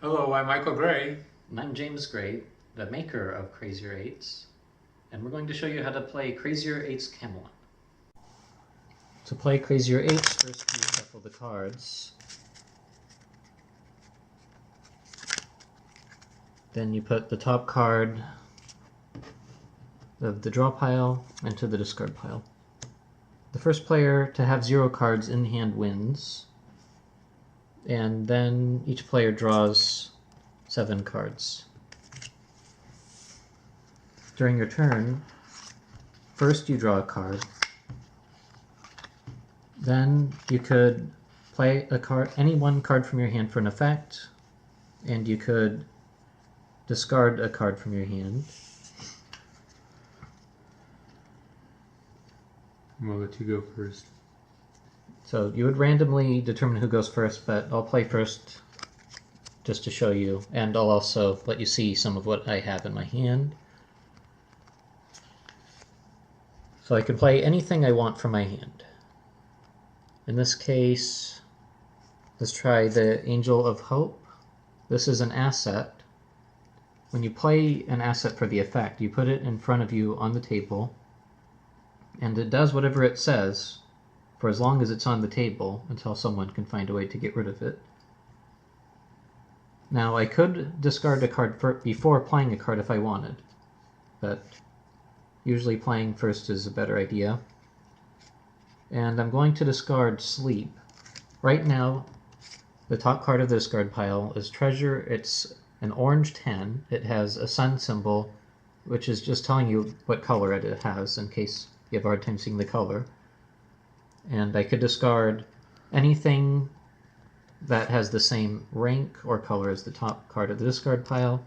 Hello, I'm Michael Gray. And I'm James Gray, the maker of Crazier 8s, and we're going to show you how to play Crazier 8's Camelot. To play Crazier 8s, first you shuffle the cards. Then you put the top card of the draw pile into the discard pile. The first player to have 0 cards in hand wins, and then each player draws 7 cards. During your turn, first you draw a card. Then you could play a card, any one card from your hand for an effect, and you could discard a card from your hand. I'm gonna let you go first. So you would randomly determine who goes first, but I'll play first just to show you, and I'll also let you see some of what I have in my hand. So I can play anything I want from my hand. In this case, let's try the Angel of Hope. This is an asset. When you play an asset for the effect, you put it in front of you on the table, and it does whatever it says for as long as it's on the table until someone can find a way to get rid of it. Now, I could discard a card before playing a card if I wanted, but usually playing first is a better idea. And I'm going to discard Sleep. Right now, the top card of the discard pile is Treasure. It's an orange 10. It has a sun symbol, which is just telling you what color it has in case you have a hard time seeing the color. And I could discard anything that has the same rank or color as the top card of the discard pile.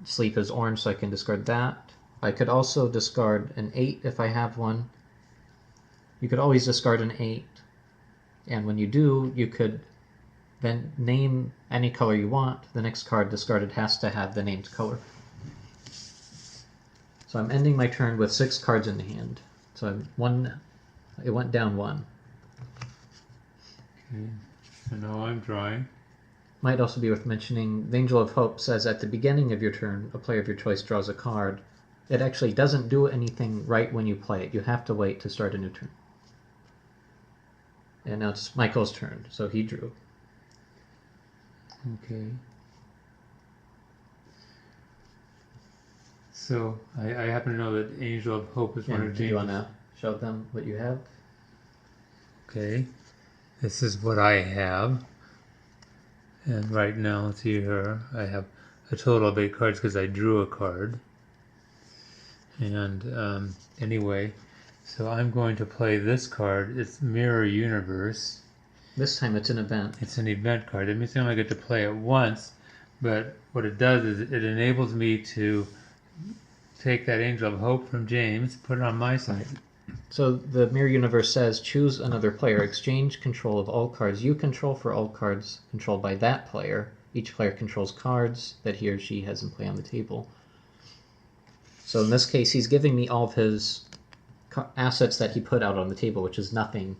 Sleep is orange, so I can discard that. I could also discard an 8 if I have one. You could always discard an 8, and when you do, you could then name any color you want. The next card discarded has to have the named color. So I'm ending my turn with 6 cards in the hand. So it went down 1. Okay, so now I'm drawing. Might also be worth mentioning, the Angel of Hope says at the beginning of your turn, a player of your choice draws a card. It actually doesn't do anything right when you play it. You have to wait to start a new turn. And now it's Michael's turn, so he drew. Okay. So I happen to know that Angel of Hope is one of James'. Do you want to show them what you have? Okay. This is what I have. And right now, let's see here, I have a total of 8 cards because I drew a card. And anyway, so I'm going to play this card. It's Mirror Universe. This time it's an event. It's an event card. That means I only get to play it once, but what it does is it enables me to take that Angel of Hope from James, put it on my side. So the Mirror Universe says, choose another player, exchange control of all cards you control for all cards controlled by that player. Each player controls cards that he or she has in play on the table. So in this case, he's giving me all of his assets that he put out on the table, which is nothing,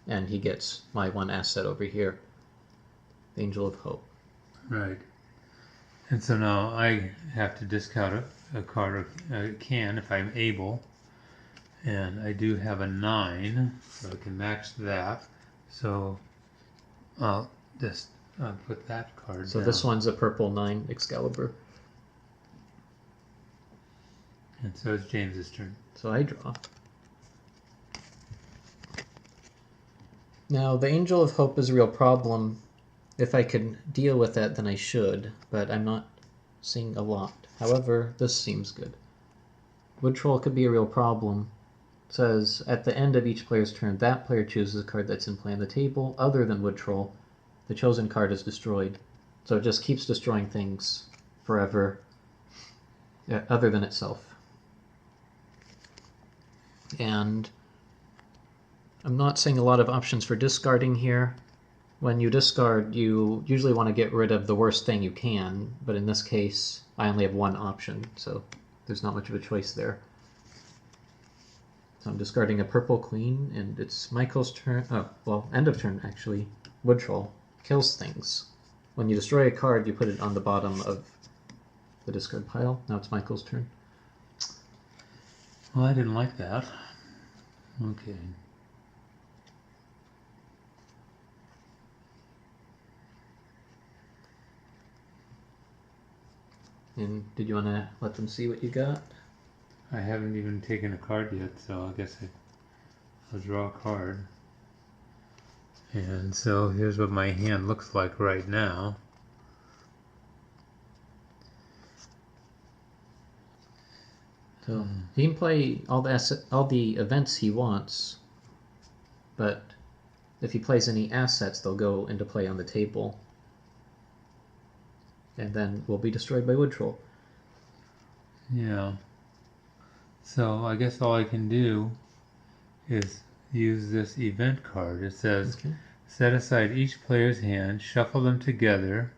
and he gets my one asset over here, the Angel of Hope. Right. And so now I have to discount a card, or a can, if I'm able. And I do have a 9, so I can match that. So I'll just put that card So down. this one's a purple 9 Excalibur. And so it's James's turn. So I draw. Now, the Angel of Hope is a real problem. If I could deal with that, then I should, but I'm not seeing a lot. However, this seems good. Wood Troll could be a real problem. It says, at the end of each player's turn, that player chooses a card that's in play on the table, other than Wood Troll. The chosen card is destroyed. So it just keeps destroying things forever, other than itself. And I'm not seeing a lot of options for discarding here. When you discard, you usually want to get rid of the worst thing you can, but in this case, I only have one option, so there's not much of a choice there. So I'm discarding a purple queen, and it's Michael's turn. Oh, well, end of turn, actually. Wood Troll kills things. when you destroy a card, you put it on the bottom of the discard pile. Now it's Michael's turn. Well, I didn't like that. Okay. And did you want to let them see what you got? I haven't even taken a card yet, so I guess I'll draw a card. And so here's what my hand looks like right now. So he can play all the events he wants, but if he plays any assets, they'll go into play on the table, and then will be destroyed by Wood Troll. Yeah. So I guess all I can do is use this event card. It says, set aside each player's hand, shuffle them together,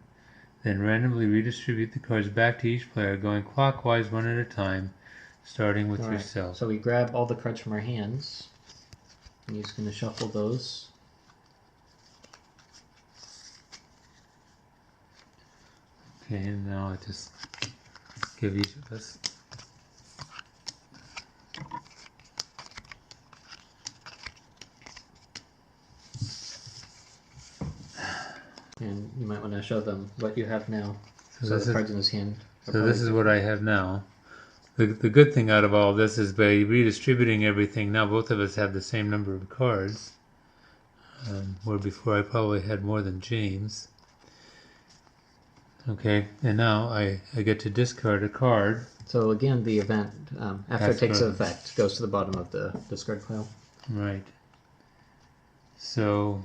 then randomly redistribute the cards back to each player, going clockwise one at a time, starting with yourself. So we grab all the cards from our hands, and he's going to shuffle those. Okay, and now I just give each of us. And you might want to show them what you have now. So the cards in his hand. So this is what I have now. The good thing out of all this is by redistributing everything, now both of us have the same number of cards. Where before I probably had more than James. Okay, and now I get to discard a card. So again, the event, after it takes effect, goes to the bottom of the discard pile. Right. So,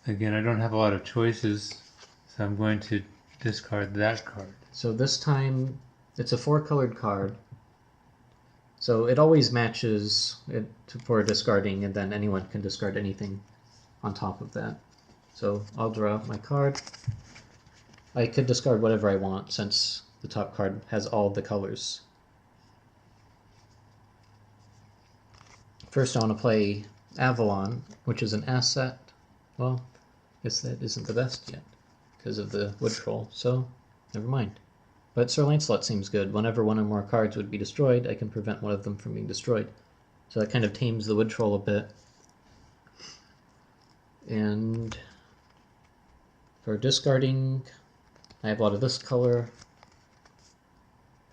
again, I don't have a lot of choices, so I'm going to discard that card. So this time, it's a 4-colored card. So it always matches it for discarding, and then anyone can discard anything on top of that. So I'll draw my card. I could discard whatever I want, since the top card has all the colors. First I want to play Avalon, which is an asset. Well, I guess that isn't the best yet, because of the Wood Troll, so never mind. But Sir Lancelot seems good. Whenever one or more cards would be destroyed, I can prevent one of them from being destroyed. So that kind of tames the Wood Troll a bit. And for discarding, I have a lot of this color.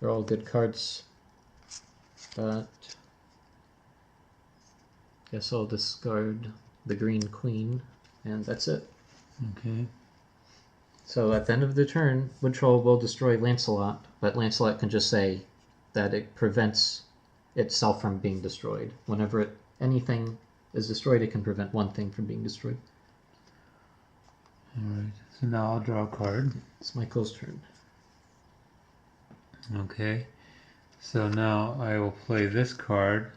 They're all good cards. But I guess I'll discard the Green Queen, and that's it. Okay. So at the end of the turn, Wood Troll will destroy Lancelot, but Lancelot can just say that it prevents itself from being destroyed. Whenever anything is destroyed, it can prevent one thing from being destroyed. Alright, so now I'll draw a card. It's Michael's turn. Okay, so now I will play this card.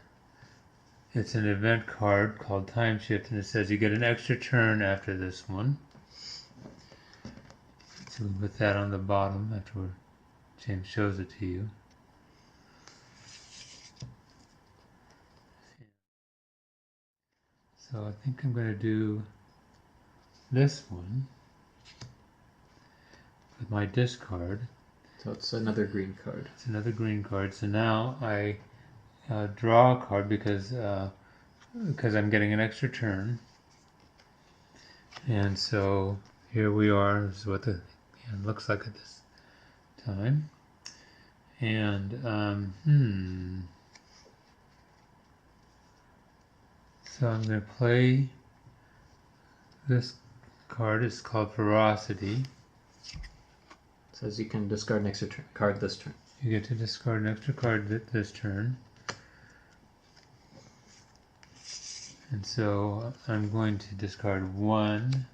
It's an event card called Time Shift, and it says you get an extra turn after this one. So we put that on the bottom after James shows it to you. So I think I'm going to do this one with my discard. So it's another green card. It's another green card. So now I draw a card because I'm getting an extra turn. And so here we are. This is what the hand looks like at this time. And so I'm going to play this card. It's called Ferocity. It says you can discard an extra card this turn. You get to discard an extra card this turn. And so I'm going to discard 1,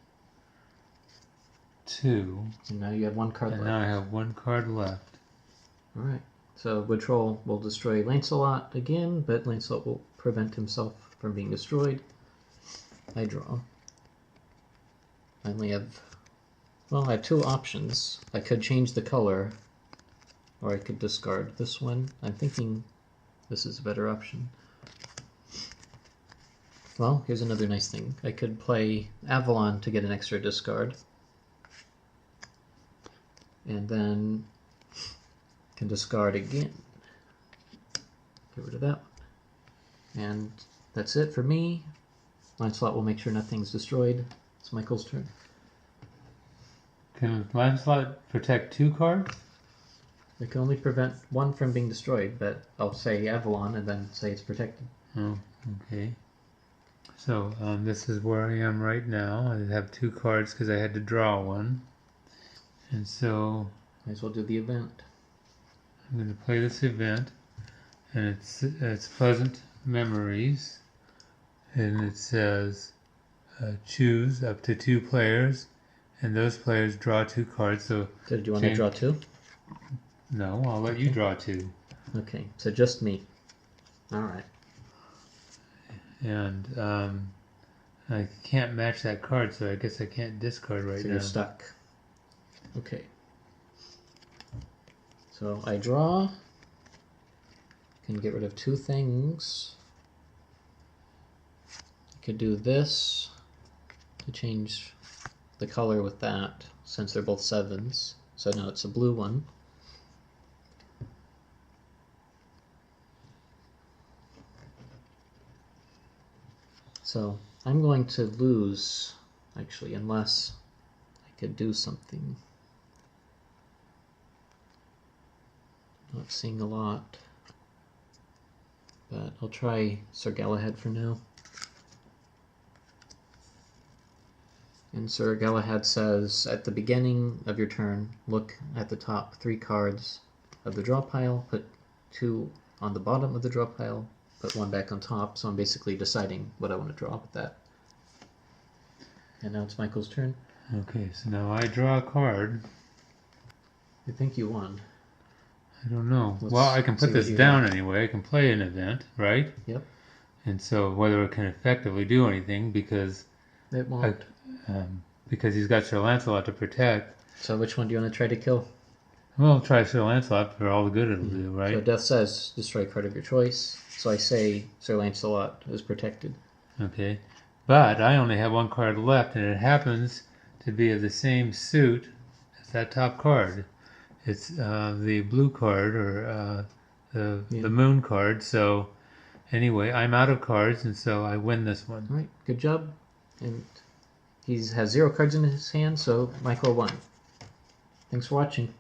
2. And now you have one card and left. now I have one card left. Alright. So Wood Troll will destroy Lancelot again, but Lancelot will prevent himself from being destroyed. I draw. I only have... Well, I have two options. I could change the color, or I could discard this one. I'm thinking this is a better option. Well, here's another nice thing. I could play Avalon to get an extra discard. and then can discard again. Get rid of that one. And that's it for me. Lancelot will make sure nothing's destroyed. It's Michael's turn. Can Lancelot protect 2 cards? It can only prevent one from being destroyed, but I'll say Avalon and then say it's protected. Oh, okay. So this is where I am right now. I have 2 cards because I had to draw one. And so Might as well do the event. I'm going to play this event. And it's Pleasant Memories. And it says choose up to 2 players. And those players draw 2 cards. So Did you want to draw 2? No, I'll let you draw 2. Okay, so just me. Alright. And I can't match that card, so I guess I can't discard right now. So you're stuck. Okay. So I draw. Can get rid of 2 things. I could do this to change the color with that, since they're both 7s. So now it's a blue one. So I'm going to lose, actually, unless I could do something. Not seeing a lot, but I'll try Sir Galahad for now. And Sir Galahad says, at the beginning of your turn, look at the top 3 cards of the draw pile, put 2 on the bottom of the draw pile, put 1 back on top, so I'm basically deciding what I want to draw with that. And now it's Michael's turn. Okay, so now I draw a card. I think you won. I don't know. Let's well, I can put see this what you down got. anyway. I can play an event, right? Yep. And so whether it can effectively do anything, because It won't. because he's got Sir Lancelot to protect. So which one do you want to try to kill? Well, I'll try Sir Lancelot for all the good it'll do, right? So death says destroy a card of your choice. So I say Sir Lancelot is protected. Okay. But I only have 1 card left, and it happens to be of the same suit as that top card. It's the blue card, or the moon card. So anyway, I'm out of cards, and so I win this one. All right, good job. And he has 0 cards in his hand, so Michael won. Thanks for watching.